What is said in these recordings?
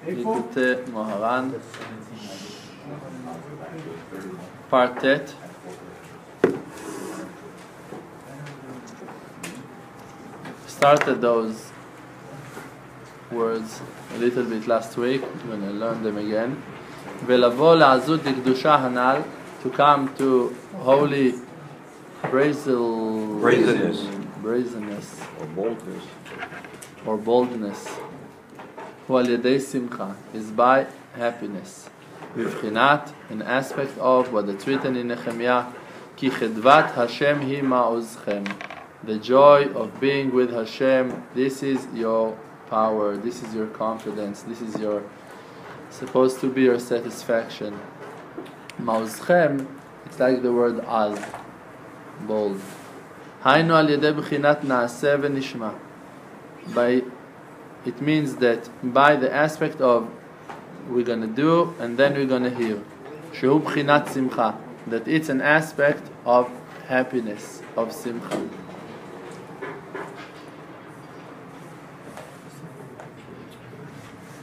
Likutei Moharan, Part Tet. Started those words a little bit last week. We're going to learn them again. ולבוא לעזות לקדושה הנ"ל, to come to holy brazenness or boldness. הוא על ידי שמחה, is by happiness. בבחינת, an aspect of what it's written in Nehemiah, כי חדוות השם היא מעוזכם. The joy of being with Hashem, this is your power, this is your confidence, this is your supposed to be your satisfaction. מעוזכם, it's like the word az, bold. היינו על ידי בחינת נעשה ונשמע. It means that by the aspect of we're going to do and then we're going to hear. שהוא בחינת שמחה. That it's an aspect of happiness, of simcha.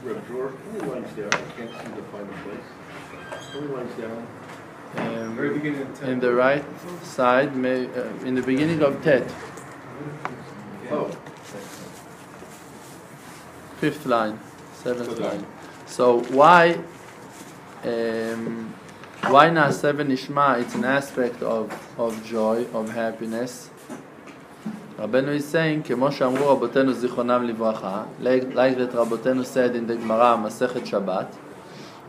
Rav Dror, how many lines down? I can't seem to find the place. How many lines down? Very beginning of Tet. In the right side, in the beginning of Tet. Oh. 5th line, 7th line. So why Na'aseh v'nishma? It's an aspect of joy, of happiness. Rabbeinu is saying, כמו שאמרו רבותינו זיכרונם לברכה, like that רבותינו said in the Gemara, Masechet Shabbat,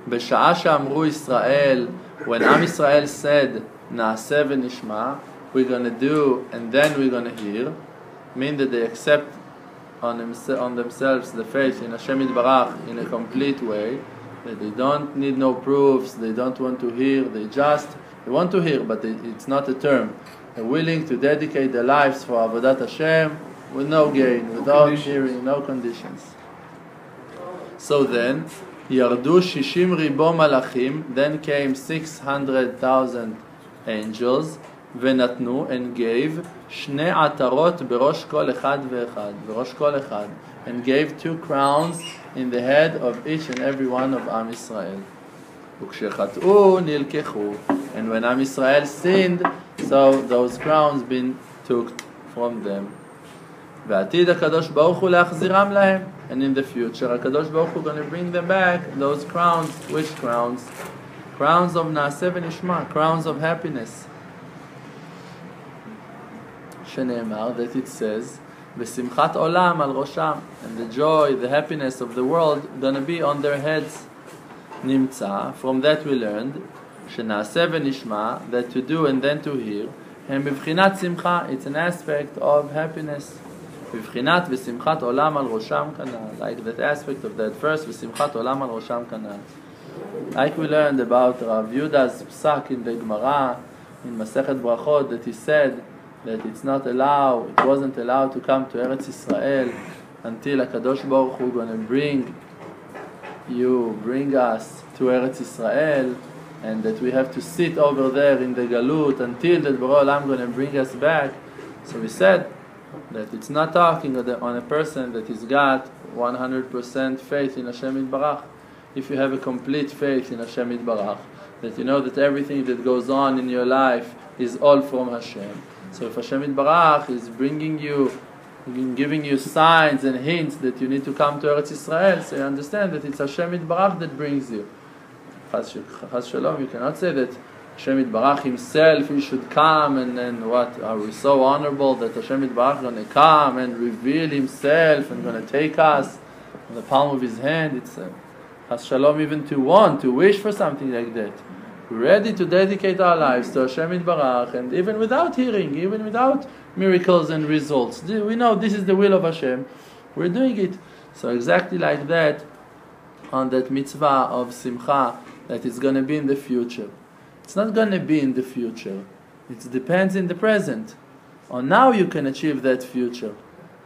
בשעה שאמרו ישראל, when Am Yisrael said, Na'aseh v'nishma, we're going to do and then we're going to hear, mean that they accept on themselves the faith in Hashem Yitbarach in a complete way, that they don't need no proofs, they don't want to hear, they want to hear, but it's not a term. They're willing to dedicate their lives for Avodat Hashem with no gain, without hearing, no conditions. So then, Yardu Shishim Ribo Malachim, then came 600,000 angels, ונתנו and gave שני עטרות בראש כל אחד ואחד, בראש כל אחד, and gave 2 crowns in the head of each and every one of Am Yisrael. וכשחטאו נלקחו, and when Am Yisrael sinned, so those crowns been took from them. ועתיד הקדוש ברוך הוא להחזירם להם, and in the future הקדוש ברוך הוא going to bring them back those crowns. Which crowns? Crowns of Na'aseh v'nishma, crowns of happiness. שנאמר, that it says, ושמחת עולם על ראשם, and the joy, the happiness of the world going to be on their heads. נמצא, from that we learned, שנעשה ונשמע, that to do and then to hear, הם בבחינת שמחה, it's an aspect of happiness. בבחינת ושמחת עולם על ראשם כנ"ל, like that aspect of that verse, ושמחת עולם על ראשם כנ"ל. Like we learned about Rav Yuda's psak in the Gemara, in Masechet Brachot, that he said, that it's not allowed, it wasn't allowed to come to Eretz Israel until HaKadosh Baruch Hu going to bring us to Eretz Israel, and that we have to sit over there in the Galut until that Borei Olam going to bring us back. So we said that it's not talking on a person that has got 100% faith in Hashem Yitbarach. If you have a complete faith in Hashem Yitbarach, that you know that everything that goes on in your life is all from Hashem. So if Hashem Yitbarach is giving you signs and hints that you need to come to Eretz Israel, so you understand that it's Hashem Yitbarach that brings you. Chas Shalom, you cannot say that Hashem Yitbarach himself, he should come and what, are we so honorable that Hashem Yitbarach is going to come and reveal himself and going to take us in the palm of his hand. It's Chas Shalom even to wish for something like that. We're ready to dedicate our lives to Hashem Yitbarach, and even without hearing, even without miracles and results. We know this is the will of Hashem. We're doing it. So exactly like that, on that mitzvah of simcha, that is going to be in the future. It's not going to be in the future. It depends in the present. Or now you can achieve that future.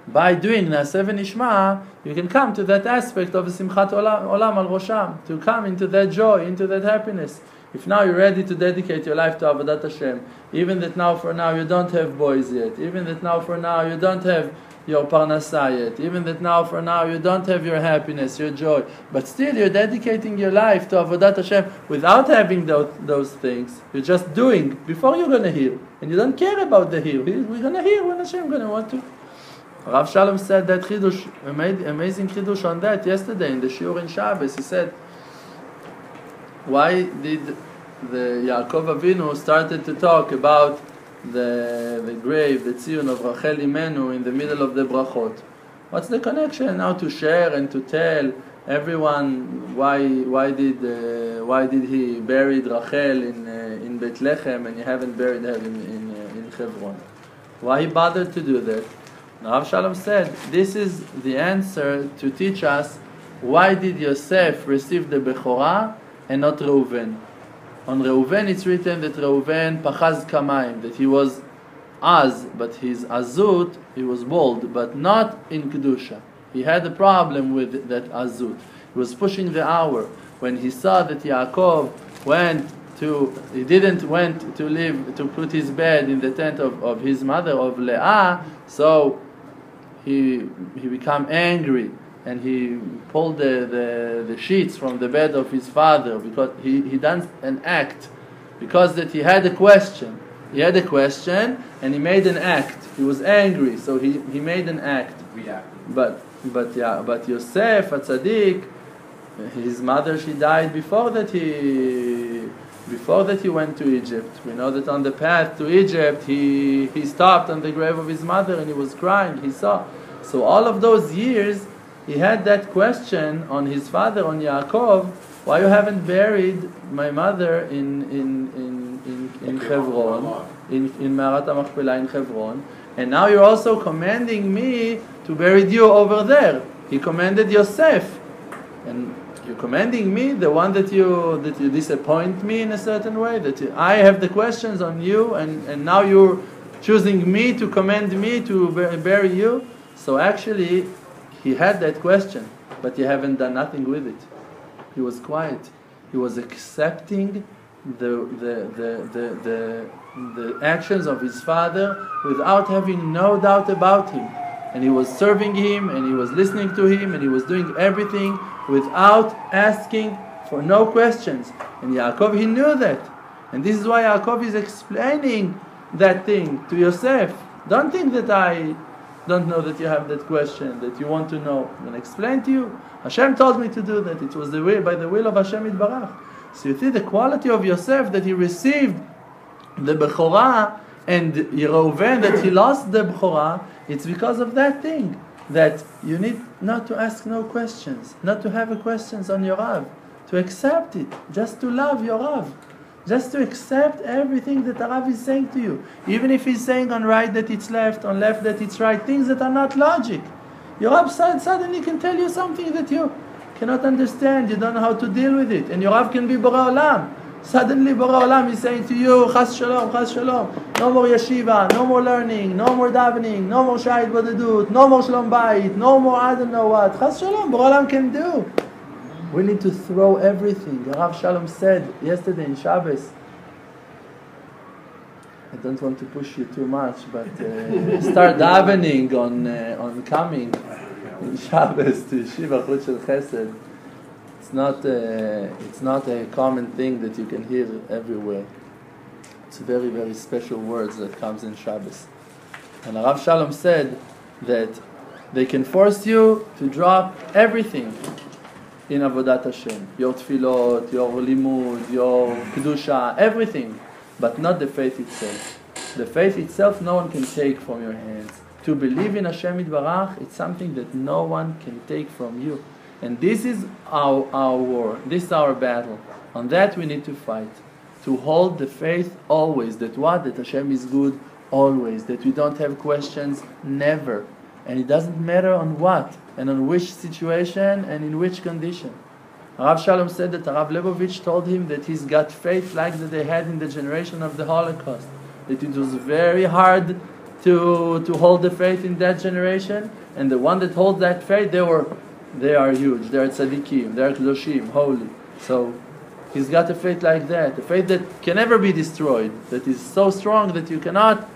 By doing Na'aseh v'nishma, you can come to that aspect of simchat olam al rosham, to come into that joy, into that happiness. If now you're ready to dedicate your life to Avodat Hashem, even that now for now you don't have boys yet, even that now for now you don't have your parnasah yet, even that now for now you don't have your happiness, your joy, but still you're dedicating your life to Avodat Hashem without having those things. You're just doing before you're going to hear, and you don't care about the hear. We're going to hear when Hashem going to want to. Rav Shalom said that chidush, amazing chidush on that yesterday in the shiur in Shabbos. He said, why did the Yaakov Avinu started to talk about the grave, the tziyun of Rachel Imenu in the middle of the brachot? What's the connection now to share and to tell everyone why did he buried Rachel in Bethlehem and you haven't buried her in Hebron? Why he bothered to do that? Rav Shalom said this is the answer to teach us why did Yosef receive the Bechorah and not Reuven. On Reuven it's written that Reuven pachaz kamayim, that he was az, but his azut, he was bold, but not in Kedusha. He had a problem with that azut. He was pushing the hour. When he saw that Yaakov didn't went to live, to put his bed in the tent of his mother, of Leah, so he became angry. And he pulled the sheets from the bed of his father because he done an act, because that he had a question. He had a question and he made an act. He was angry, so he made an act. Reacted. But Yosef, a tzaddik, his mother, she died before that he went to Egypt. We know that on the path to Egypt he stopped on the grave of his mother and he was crying. He saw. So all of those years he had that question on his father, on Yaakov, why you haven't buried my mother in Hebron, in Me'arat HaMachpelah in Hebron, and now you're also commanding me to bury you over there. He commanded Yosef, and you're commanding me, the one that you disappoint me in a certain way, I have the questions on you, and now you're choosing me to command me to bury you. So actually, he had that question, but you haven't done nothing with it. He was quiet. He was accepting the actions of his father without having no doubt about him. And he was serving him, and he was listening to him, and he was doing everything without asking for no questions. And Yaakov, he knew that. And this is why Yaakov is explaining that thing to Yosef. Don't think that I don't know that you have that question, that you want to know. I'm going to explain to you. Hashem told me to do that. It was by the will of Hashem Yitbarach. So you see the quality of Yosef, that he received the Bechorah, and Reuven, that he lost the Bechorah. It's because of that thing, that you need not to ask no questions, not to have questions on your Rav, to accept it, just to love your Rav. Just to accept everything that the Rav is saying to you. Even if he's saying on right that it's left, on left that it's right, things that are not logic. Your Rav suddenly can tell you something that you cannot understand, you don't know how to deal with it. And your Rav can be Borei Olam. Suddenly Borei Olam is saying to you, Chas Shalom, Chas Shalom. No more yeshiva, no more learning, no more davening, no more shayit bodedut, no more shalom bayit, no more I don't know what. Chas Shalom, Borei Olam can do. We need to throw everything. Rav Shalom said yesterday in Shabbos, I don't want to push you too much, but start davening on coming in Shabbos to Yeshiva Chut Shel Chesed. It's not a common thing that you can hear everywhere. It's very, very special words that comes in Shabbos. And Rav Shalom said that they can force you to drop everything in Avodat Hashem, your tefillot, your limud, your kedusha, everything, but not the faith itself. The faith itself no one can take from your hands. To believe in Hashem Yitbarach, it's something that no one can take from you. And this is our war, this is our battle. On that we need to fight. To hold the faith always, that Hashem is good always, that we don't have questions, never. And it doesn't matter on what, and on which situation, and in which condition. Rav Shalom said that Rav Lebovich told him that he's got faith like that they had in the generation of the Holocaust. That it was very hard to hold the faith in that generation, and the one that holds that faith, they are huge, they are tzaddikim, they are kedoshim, holy. So He's got a faith like that, a faith that can never be destroyed, that is so strong that you cannot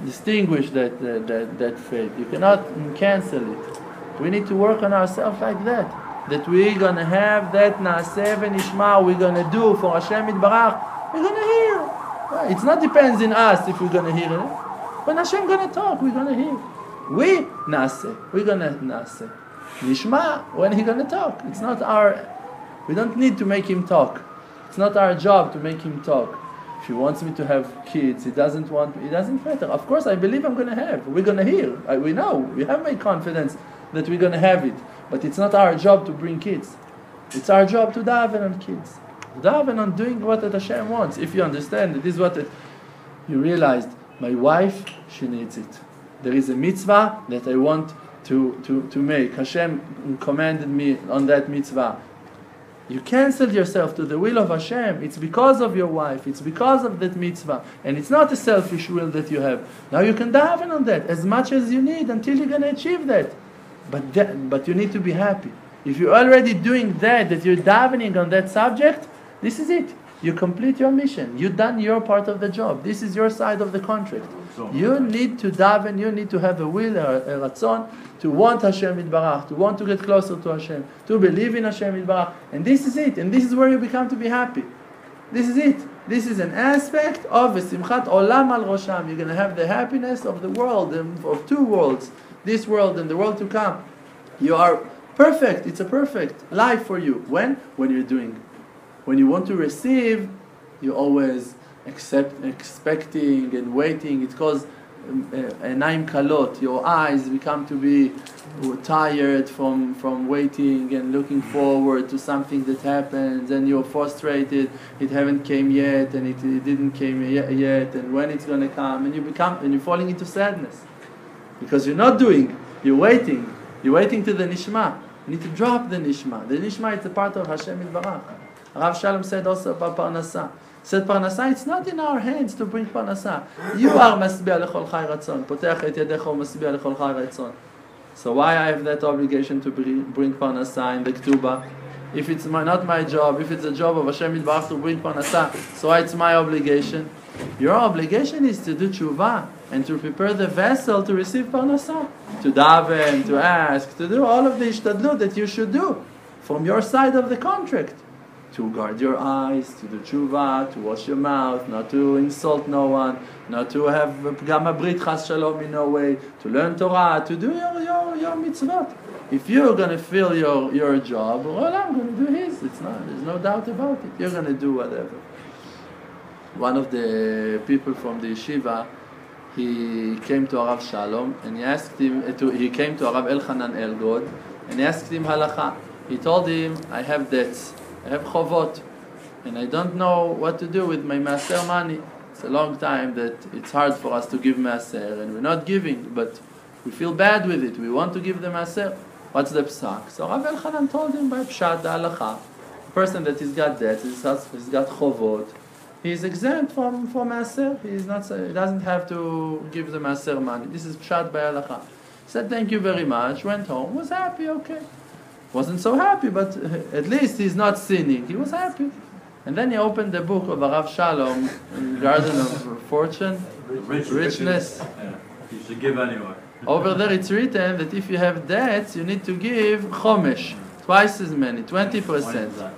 distinguish that faith. You cannot cancel it. We need to work on ourselves like that. That we're going to have that Naaseh v'nishma, we're going to do for Hashem Yitbarach. We're going to hear. It's not depends in us if we're going to hear it. When Hashem going to talk, we're going to hear. We Naaseh. We're going to Naaseh. Nishma, when He's going to talk. It's not we don't need to make Him talk. It's not our job to make Him talk. If He wants me to have kids, it doesn't matter. Of course, I believe I'm going to have. We're going to hear. We know. We have my confidence that we're going to have it. But it's not our job to bring kids. It's our job to daven on kids. Daven on doing what Hashem wants. If you understand, it is what you realized. My wife, she needs it. There is a mitzvah that I want to make. Hashem commanded me on that mitzvah. You canceled yourself to the will of Hashem. It's because of your wife. It's because of that mitzvah. And it's not a selfish will that you have. Now you can daven on that as much as you need until you're going to achieve that. But you need to be happy. If you're already doing that you're davening on that subject, this is it. You complete your mission. You've done your part of the job. This is your side of the contract. You need to daven, you need to have a will, a ratzon, to want Hashem Yitbarach, to want to get closer to Hashem, to believe in Hashem Yitbarach. And this is it. And this is where you become to be happy. This is it. This is an aspect of a simchat olam al rosham. You're going to have the happiness of the world, of two worlds, this world and the world to come. You are perfect. It's a perfect life for you. When you're doing. When you want to receive, you always expecting and waiting. It causes enaim kalot. Your eyes become to be tired from waiting and looking forward to something that happens, and you're frustrated. It haven't came yet, and it didn't came yet, and when it's going to come, and you're falling into sadness because you're not doing. You're waiting. You're waiting to the nishma. You need to drop the nishma. The nishma is a part of Hashem Yitbarach. Rav Shalom said also about Parnasah. He said Parnasah, it's not in our hands to bring Parnasah. You are masbi'a lechol chai ratzon. Potech et yadecha masbi'a lechol chai ratzon. So why I have that obligation to bring Parnasah in the Ketubah? If it's not my job, if it's a job of Hashem Yitbarach to bring Parnasah, so why it's my obligation? Your obligation is to do tshuva and to prepare the vessel to receive Parnasah. To daven, to ask, to do all of the ishtadlut that you should do from your side of the contract. To guard your eyes, to do tshuva, to wash your mouth, not to insult no one, not to have pgam brit chas shalom in no way, to learn Torah, to do your mitzvot. If you're going to fill your job, well, I'm going to do his. There's no doubt about it. You're going to do whatever. One of the people from the yeshiva, he came to Rav Shalom and he asked him, he came to Rav Elchanan Elgod and he asked him halakha. He told him, I have debts. I have chovot, and I don't know what to do with my maaser money. It's a long time that it's hard for us to give maaser, and we're not giving, but we feel bad with it. We want to give the maaser. What's the psak? So Rav Elchanan told him by pshat the halacha. A person that has got debts, he's got chovot, he's exempt from maaser. He doesn't have to give the maaser money. This is pshat by halacha. He said thank you very much. Went home, was happy. Okay. Wasn't so happy, but at least he's not sinning. He was happy. And then he opened the book of Rav Shalom, Garden of Fortune, Richness. Yeah. You should give anyway. Over there it's written that if you have debts, you need to give chomesh, twice as many, 20%.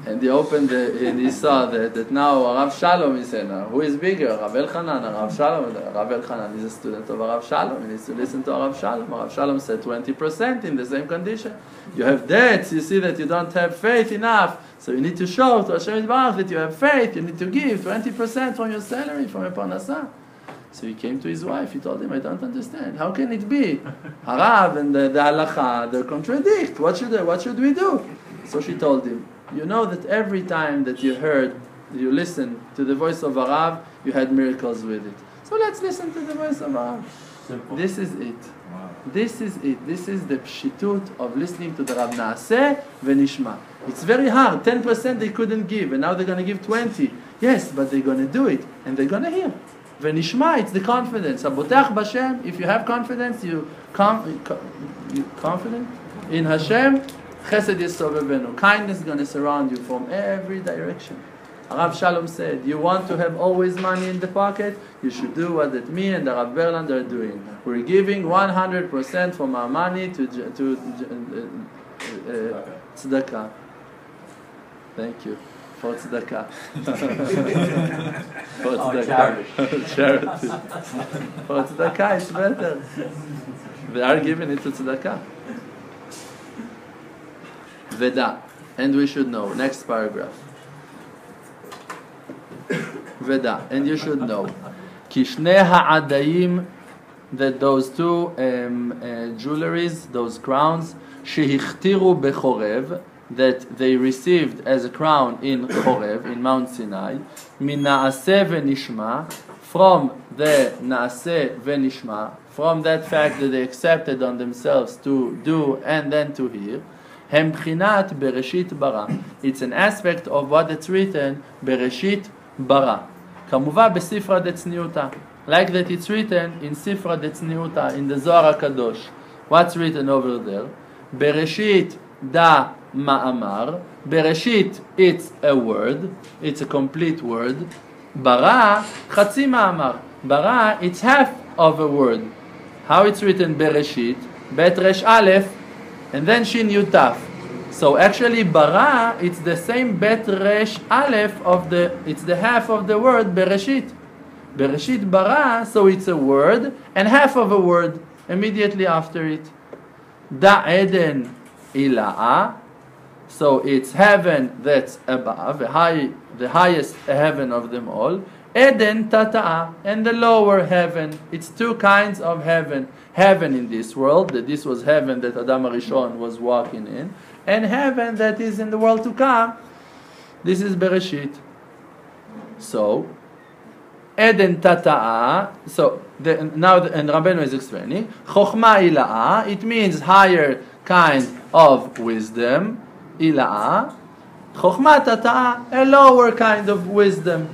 And he opened and he saw that now Rav Shalom is saying, who is bigger, Rav Elchanan or Rav Shalom? Rav Elchanan is a student of Rav Shalom. He needs to listen to Rav Shalom. Rav Shalom said 20% in the same condition. You have debts, you see that you don't have faith enough, so you need to show to Hashem Yitbarach that you have faith. You need to give 20% from your salary, from your parnasah. So he came to his wife, he told him, I don't understand. How can it be? Harav and the halacha, they contradict. What should we do? So she told him, you know that every time that you listened to the voice of Arav, you had miracles with it. So let's listen to the voice of Arav. Simple. This is it. Wow. This is it. This is the pshitut of listening to the Rav Naaseh v'nishma. It's very hard. 10% they couldn't give, and now they're going to give 20. Yes, but they're going to do it, and they're going to hear. V'nishma, it's the confidence. Abotach b'Hashem, if you have confidence, you confident in Hashem, Chesed yisovevenu. Kindness is going to surround you from every direction. Rav Shalom said, you want to have always money in the pocket, you should do what that me and the Rav Berland are doing. We're giving 100% from our money to tzedakah. Thank you. For tzedakah. For tzedakah. Charity. For tzedakah, it's better. They are giving it to tzedakah. Veda. And we should know. Next paragraph. Veda. And you should know. Ki shnei ha'adayim, that those two jewelries, those crowns, shehichtiru bechorev, that they received as a crown in Chorev, in Mount Sinai, min na'aseh v'nishma, from the na'aseh v'nishma, from that fact that they accepted on themselves to do and then to hear, hem b'chinat bereshit bara. It's an aspect of what it's written, bereshit bara. Kamuva besifra detzniuta. Like that it's written in Sifra detzniuta, in the Zohar HaKadosh. What's written over there? Bereshit da ma'amar. Bereshit, it's a word. It's a complete word. Bara, chatzi ma'amar. Bara, it's half of a word. How it's written Bereshit? Bet resh aleph, and then shin yutaf. So actually bara, it's the same bet resh aleph it's the half of the word Bereshit. Bereshit bara, so it's a word, and half of a word immediately after it. Da Eden ila'a, so it's heaven that's above, the highest heaven of them all. Eden tata'a, and the lower heaven. It's two kinds of heaven. Heaven in this world, that this was heaven that Adam HaRishon was walking in, and heaven that is in the world to come. This is Bereshit. So, Eden tata'a, so and Rabbeinu is explaining, Chochma ila'a, it means higher kind of wisdom, ila'a. Chochma tata'a, a lower kind of wisdom.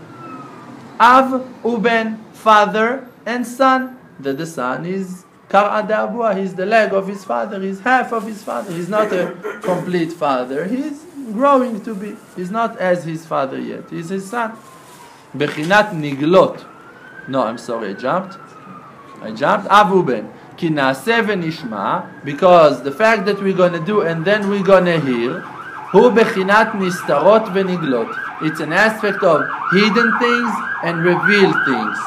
Av uben, father and son. That the son is kar'a de'abua, he's the leg of his father, he's half of his father. He's not a complete father, he's growing to be. He's not as his father yet, he's his son. Bechinat niglot. No, I'm sorry, I jumped. Avuben. Ki na'aseh v'nishma, because the fact that we're going to do and then we're going to hear, hu bechinat nistarot v'niglot. It's an aspect of hidden things and revealed things.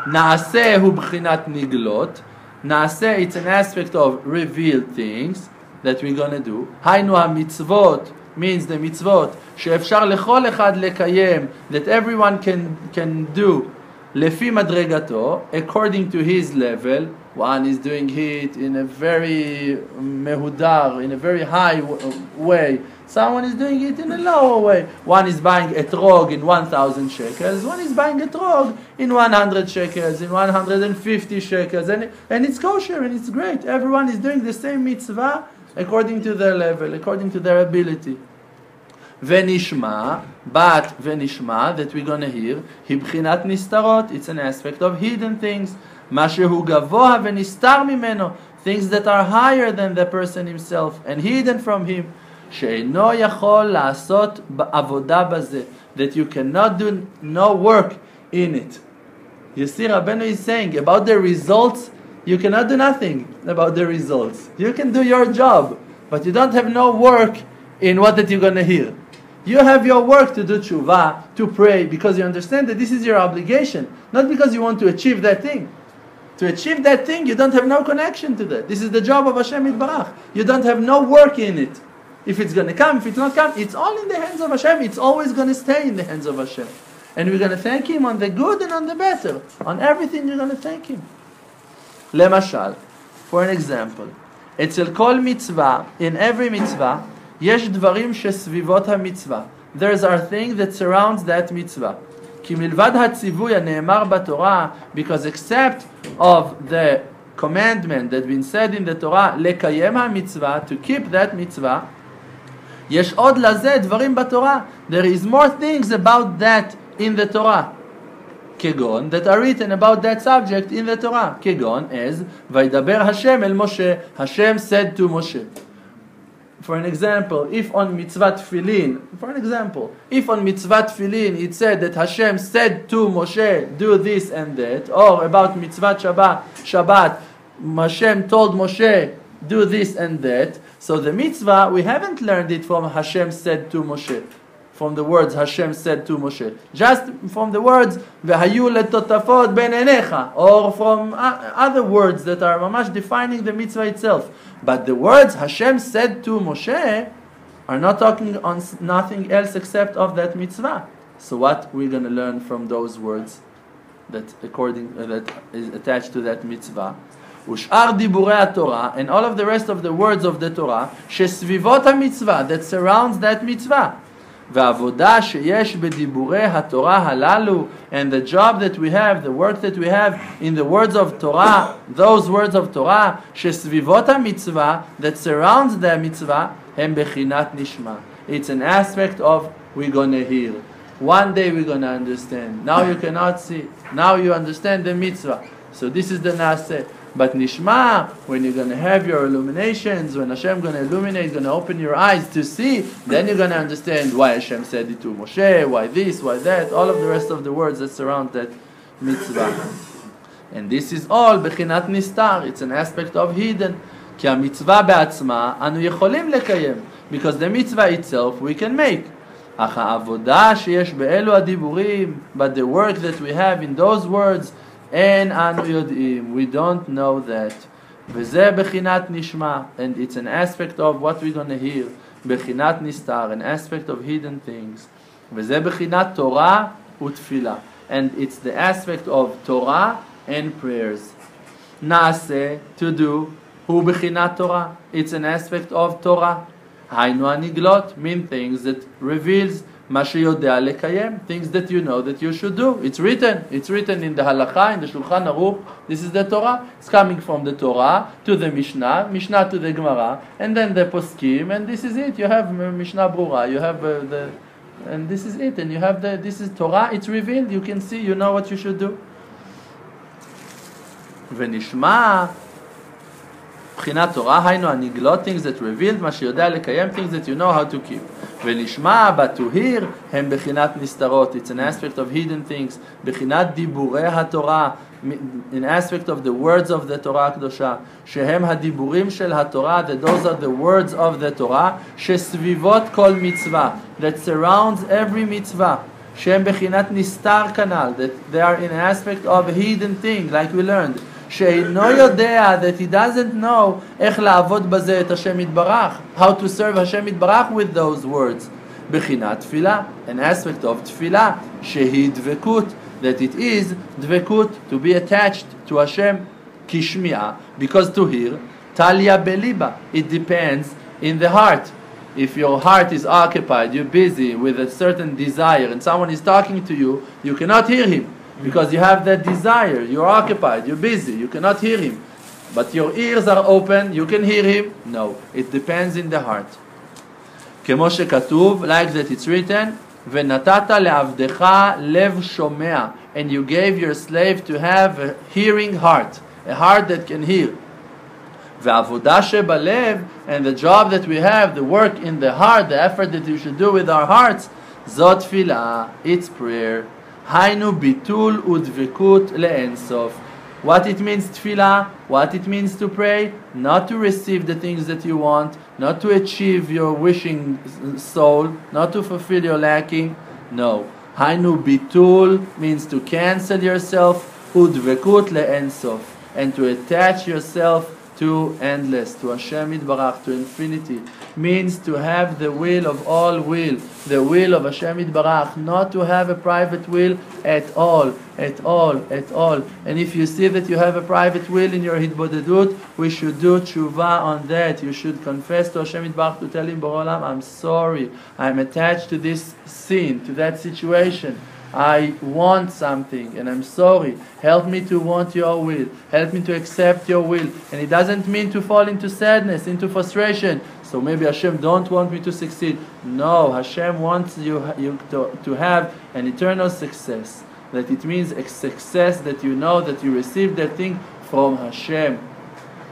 Na'aseh hu bechinat niglot. Na'aseh, it's an aspect of revealed things that we're going to do. Hainu ha-mitzvot, means the mitzvot she'efshar lechol echad lekayem, that everyone can do lefi madregato, according to his level. One is doing it in a very mehudar, in a very high way. Someone is doing it in a lower way. One is buying etrog in 1,000 shekels. One is buying etrog in 100 shekels, in 150 shekels, and it's kosher and it's great. Everyone is doing the same mitzvah according to their level, according to their ability. Venishma, but venishma, that we're going to hear, hibchinat nistarot, it's an aspect of hidden things. Mashehu gavoha venistar mimeno, things that are higher than the person himself and hidden from him. She'eno yachol la'asot avoda bazeh, that you cannot do no work in it. You see, Rabbeinu is saying about the results, you cannot do nothing about the results. You can do your job, but you don't have no work in what that you're going to hear. You have your work to do tshuva, to pray, because you understand that this is your obligation, not because you want to achieve that thing. To achieve that thing, you don't have no connection to that. This is the job of Hashem Yitbarach. You don't have no work in it. If it's going to come, if it's not come, it's all in the hands of Hashem. It's always going to stay in the hands of Hashem. And we're going to thank Him on the good and on the better. On everything, you're going to thank Him. Lemashal, for an example, אצל כל מצווה, in every mitzvah, יש דברים שסביבות המצווה. There's our thing that surrounds that mitzvah. כי מלבד הציווי הנאמר בתורה, because except of the commandment that been said in the Torah, לקיים המצווה, to keep that mitzvah, יש עוד לזה דברים בתורה. There is more things about that in the Torah. כגון, that are written about that subject in the Torah. כגון, as, וידבר השם אל משה, Hashem said to Moshe. for an example, if on mitzvah tefillin, if on mitzvah tefillin it said that Hashem said to Moshe, do this and that, or about mitzvah Shabbat, Hashem told Moshe, do this and that, so the mitzvah, we haven't learned it from Hashem said to Moshe, from the words Hashem said to Moshe, just from the words V'hayu letotafot ben enecha, or from other words that are mamash defining the mitzvah itself. But the words Hashem said to Moshe are not talking on nothing else except of that mitzvah. So what we're going to learn from those words that is attached to that mitzvah? Ush'ar diburei Torah, and all of the rest of the words of the Torah, shesvivot ha-mitzvah, that surrounds that mitzvah. V'avodah sheyesh bediburei ha-Torah halalu, and the job that we have, the work that we have in the words of Torah, those words of Torah, shesvivot ha-mitzvah, that surrounds the mitzvah, hem bechinat nishma. It's an aspect of we're going to hear. One day we're going to understand. Now you cannot see. Now you understand the mitzvah. So this is the naseh. But nishma, when you're going to have your illuminations, when Hashem going to illuminate, going to open your eyes to see, then you're going to understand why Hashem said it to Moshe, why this, why that, all of the rest of the words that surround that mitzvah. And this is all bechinat nistar. It's an aspect of hidden. כי המצווה בעצמה אנו יכולים לקיים, because the mitzvah itself we can make. אך העבודה שיש באלו הדיבורים, but the work that we have in those words, אין אנו יודעים, we don't know that. וזה בחינת נשמע, and it's an aspect of what we're going to hear, בחינת נסתר, an aspect of hidden things. וזה בחינת תורה ותפילה, and it's the aspect of Torah and prayers. נעשה, to do, הוא בחינת תורה, it's an aspect of Torah. היינו הנגלות, mean things that reveals מה שיודע לקיים, things that you know that you should do. It's written in the halakha, in the Shulchan Aruch. This is the Torah. It's coming from the Torah to the Mishnah, Mishnah to the Gemara, and then the Poskim, and this is it. You have Mishnah Brura, you have and this is it, and you have this is Torah, it's revealed, you can see, you know what you should do. ונשמע בחינת תורה, היינו הנגלות, things that revealed, מה שיודע לקיים, things that you know how to keep. ונשמע, but to hear, הם בחינת נסתרות, it's an aspect of hidden things, בחינת דיבורי התורה, an aspect of the words of the תורה הקדושה, שהם הדיבורים של התורה, that those are the words of the תורה, שסביבות כל מצווה, that surrounds every מצווה, שהם בחינת נסתר כנ"ל, that they are in an aspect of a hidden thing, like we learned, שאינו יודע, that he doesn't know איך לעבוד בזה את השם יתברך, how to serve השם יתברך with those words. בחינת תפילה, an aspect of תפילה, שהיא דבקות, that it is דבקות, to be attached to השם, כשמיעה, because to hear, תליה בליבה, it depends in the heart. If your heart is occupied, you're busy with a certain desire, and someone is talking to you, you cannot hear him. Because you have that desire, you're occupied, you're busy, you cannot hear him. But your ears are open, you can hear him. No, it depends in the heart. כמו שכתוב, like that it's written, ונתת לעבדך לב שומע, and you gave your slave to have a hearing heart, a heart that can hear. ועבודה שבלב, and the job that we have, the work in the heart, the effort that you should do with our hearts, זאת תפילה, it's prayer. היינו ביטול ודבקות לאינסוף. What it means tefillah, what it means to pray, not to receive the things that you want, not to achieve your wishing soul, not to fulfill your lacking. No. היינו ביטול means to cancel yourself, ודבקות לאינסוף, and to attach yourself to endless, to Hashem Yitbarach, to infinity, means to have the will of all will, the will of Hashem Yitbarach, not to have a private will at all, at all, at all. And if you see that you have a private will in your hitbodedut, we should do tshuva on that. You should confess to Hashem Yitbarach, to tell him, Borei Olam, I'm sorry, I'm attached to this sin, to that situation. I want something and I'm sorry. Help me to want your will. Help me to accept your will. And it doesn't mean to fall into sadness, into frustration. So maybe Hashem don't want me to succeed. No, Hashem wants you to have an eternal success. That it means a success that you know that you received that thing from Hashem.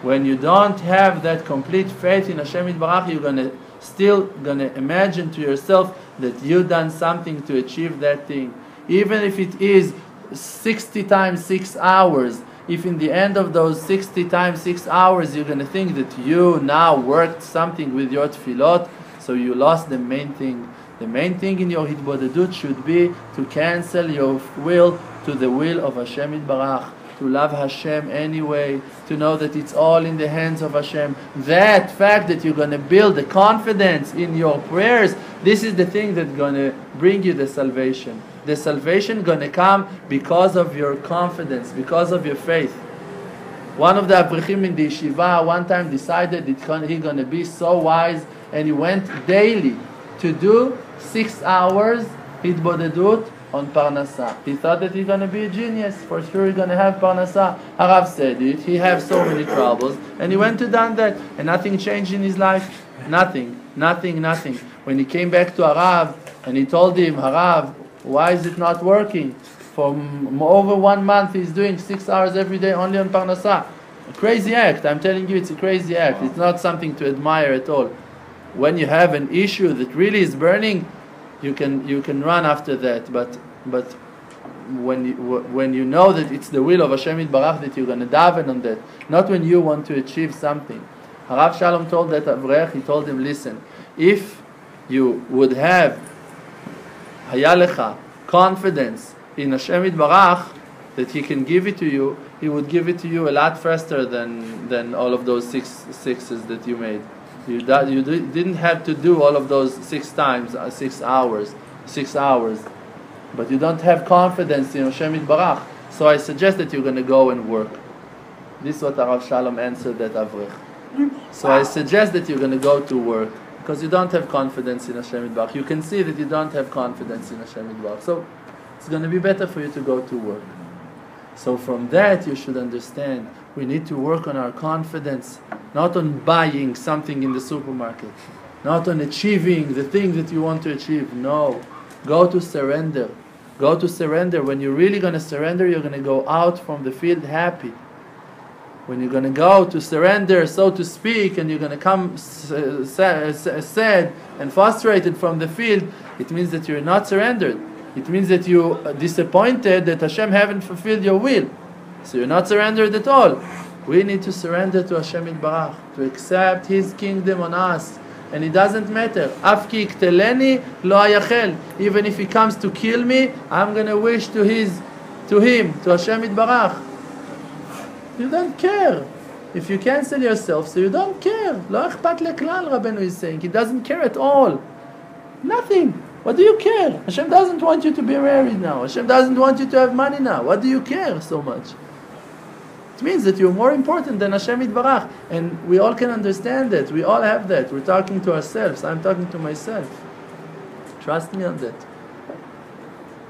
When you don't have that complete faith in Hashem Yitbarach, you're still gonna imagine to yourself that you done something to achieve that thing. Even if it is 60 times 6 hours, if in the end of those 60 times 6 hours you're gonna think that you now worked something with your tefillot, so you lost the main thing. The main thing in your hitbodedut should be to cancel your will to the will of Hashem Yitbarach, to love Hashem anyway, to know that it's all in the hands of Hashem. That fact that you're going to build the confidence in your prayers, this is the thing that's going to bring you the salvation. The salvation going to come because of your confidence, because of your faith. One of the Avrechim in the yeshiva one time decided he's going to be so wise, and he went daily to do 6 hours hitbodedut on Parnasa. He thought that he's going to be a genius. For sure he's going to have Parnasa. Harav said it. He has so many troubles. And he went to done that. And nothing changed in his life. Nothing. When he came back to Harav and he told him, Harav, why is it not working? For over 1 month he's doing 6 hours every day only on Parnasa. A crazy act. I'm telling you, it's a crazy act. It's not something to admire at all. When you have an issue that really is burning, you can run after that, but when you know that it's the will of Hashem Yitbarach that you're going to daven on that, not when you want to achieve something. Harav Shalom told that Avrech, he told him, listen, if you would have hayalecha confidence in Hashem Yitbarach that He can give it to you, He would give it to you a lot faster than all of those sixes that you made. You didn't have to do all of those 6 times, 6 hours, but you don't have confidence in Hashem Yitbarach. So I suggest that you're going to go and work. This is what Rav Shalom answered that Avrech. So I suggest that you're going to go to work because you don't have confidence in Hashem Yitbarach. You can see that you don't have confidence in Hashem Yitbarach. So it's going to be better for you to go to work. So from that you should understand we need to work on our confidence, not on buying something in the supermarket, not on achieving the thing that you want to achieve. No, go to surrender. Go to surrender. When you're really going to surrender, you're going to go out from the field happy. When you're going to go to surrender, so to speak, and you're going to come sad and frustrated from the field, it means that you're not surrendered. It means that you're disappointed that Hashem haven't fulfilled your will. So you're not surrendered at all. We need to surrender to Hashem Yitbarach, to accept His kingdom on us. And it doesn't matter. Afki ikteleni lo ayachel. Even if He comes to kill me, I'm going to wish to Him, to Hashem Yitbarach. You don't care. If you cancel yourself, so you don't care. Lo achpat leklal, Rabbeinu is saying. He doesn't care at all. Nothing. What do you care? Hashem doesn't want you to be married now. Hashem doesn't want you to have money now. What do you care so much? It means that you're more important than Hashem Yitbarach. And we all can understand that. We all have that. We're talking to ourselves. I'm talking to myself. Trust me on that.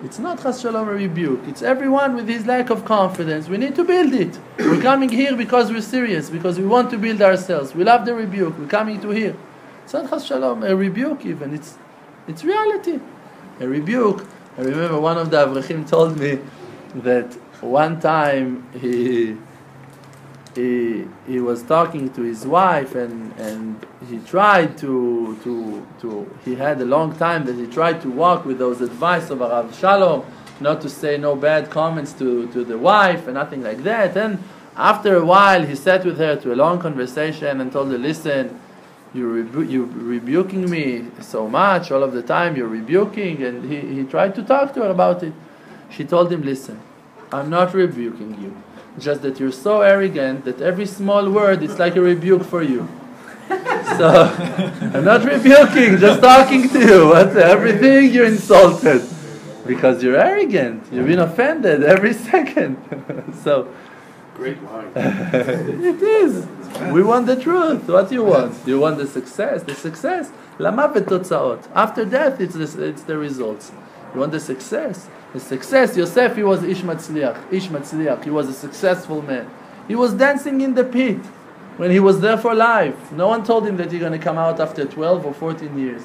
It's not Chas Shalom a rebuke. It's everyone with his lack of confidence. We need to build it. We're coming here because we're serious, because we want to build ourselves. We love the rebuke. We're coming to here. It's not Chas Shalom a rebuke even. It's reality. A rebuke. I remember one of the Avrechim told me that one time he was talking to his wife and he tried he had a long time that he tried to walk with those advice of Rav Shalom, not to say no bad comments to the wife and nothing like that. And after a while he sat with her to a long conversation and told her, listen, you're rebuking me so much all of the time, you're rebuking. And he tried to talk to her about it. She told him, listen, I'm not rebuking you, just that you're so arrogant that every small word is like a rebuke for you. So I'm not rebuking, just talking to you. What's everything you're insulted because you're arrogant. You've been offended every second. So great line. It is. We want the truth. What do you want? You want the success. The success. Lamavet totzaot. After death, it's the results. You want the success. The success. Yosef, he was Ish Matzliach. He was a successful man. He was dancing in the pit when he was there for life. No one told him that he's going to come out after 12 or 14 years.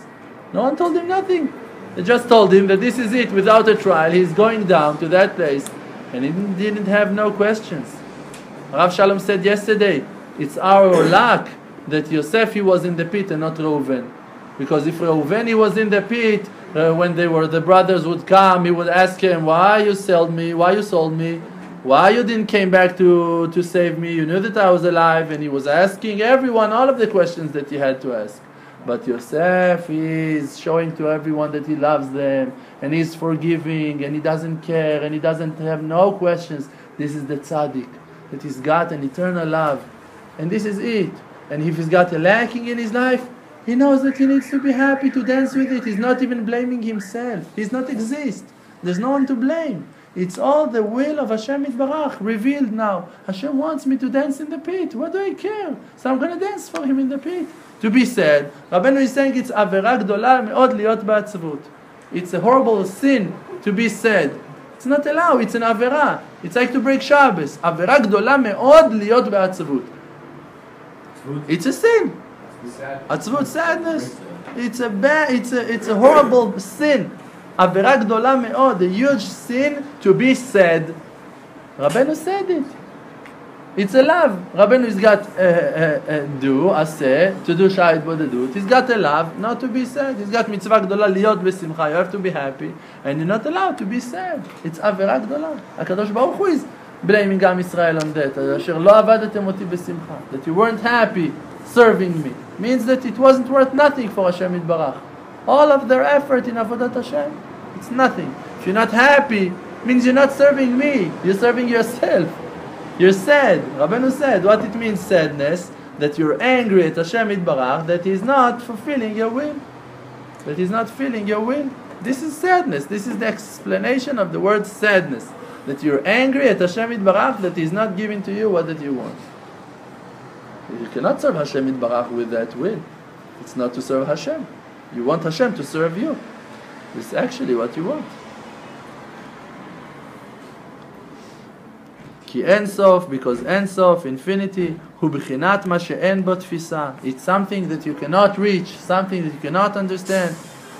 No one told him nothing. They just told him that this is it. Without a trial, he's going down to that place. And he didn't have no questions. Rav Shalom said yesterday It's our luck that Yosef, he was in the pit and not Reuven. Because if Reuven, he was in the pit, when the brothers would come, he would ask him, why you sold me? Why you sold me? Why you didn't came back to save me? You knew that I was alive. And he was asking everyone all of the questions that he had to ask. But Yosef is showing to everyone that he loves them, and he's forgiving, and he doesn't care, and he doesn't have no questions. This is the tzaddik, that he's got an eternal love. And this is it. And if he's got a lacking in his life, he knows that he needs to be happy to dance with it. He's not even blaming himself. He's not exist. There's no one to blame. It's all the will of Hashem Yitbarach revealed now. Hashem wants me to dance in the pit. What do I care? So I'm going to dance for him in the pit. To be said, Rabbeinu is saying it's avera gdola me'od liot ba'atzvut. It's a horrible sin to be said. It's not allowed. It's an avera. It's like to break Shabbos. Avera gdola me'od liot ba'atzvut. It's a sin. Atzvut, sadness. It's a horrible sin. Avera gdola me'od, a huge sin to be said. Rabbeinu said it. It's a love. Rabbeinu has got to do shayit bodedut. He's got a love not to be sad. He's got mitzvah gdola liot besimcha. You have to be happy, and you're not allowed to be sad. It's avera gdola. HaKadosh Baruch Hu is blaming Am Yisrael on that. Asher lo avadetem oti besimcha. That you weren't happy serving me means that it wasn't worth nothing for Hashem Yitbarach. All of their effort in avodat Hashem, it's nothing. If you're not happy, means you're not serving me. You're serving yourself. You're sad. Rabbeinu said what it means sadness, that you're angry at Hashem Yitbarach, that He's not fulfilling your will. That He's not filling your will. This is sadness. This is the explanation of the word sadness. That you're angry at Hashem Yitbarach, that He's not giving to you what that you want. You cannot serve Hashem Yitbarach with that will. It's not to serve Hashem. You want Hashem to serve you. This is actually what you want. Ki Ein Sof, because Ein Sof, infinity, hu b'chinat ma she'en bo tfisa. It's something that you cannot reach, something that you cannot understand.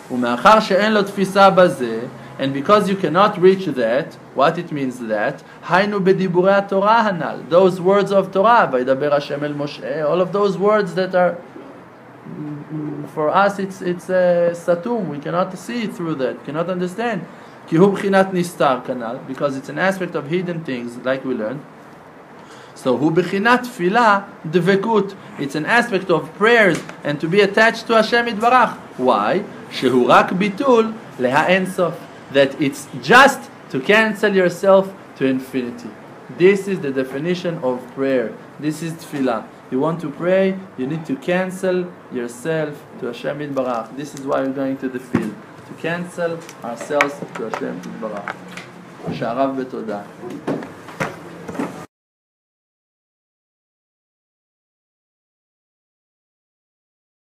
U'me'achar she'en lo tfisa bazeh, and because you cannot reach that, what it means that, haynu b'diburei Torah hanal, those words of Torah, vaydaber Hashem el Moshe, all of those words that are, for us it's satum, we cannot see through that, cannot understand. Ki hu b'chinat nistar kanal, because it's an aspect of hidden things, like we learned. So hu b'chinat tefillah dvekut, it's an aspect of prayers and to be attached to Hashem Yitbarach. Why? Shehu rak bitul leha Ein Sof, that it's just to cancel yourself to infinity. This is the definition of prayer. This is tefillah. You want to pray, you need to cancel yourself to Hashem Yitbarach. This is why we're going to the field. To cancel ourselves to Hashem Yitbarach. Sha'arav betodah.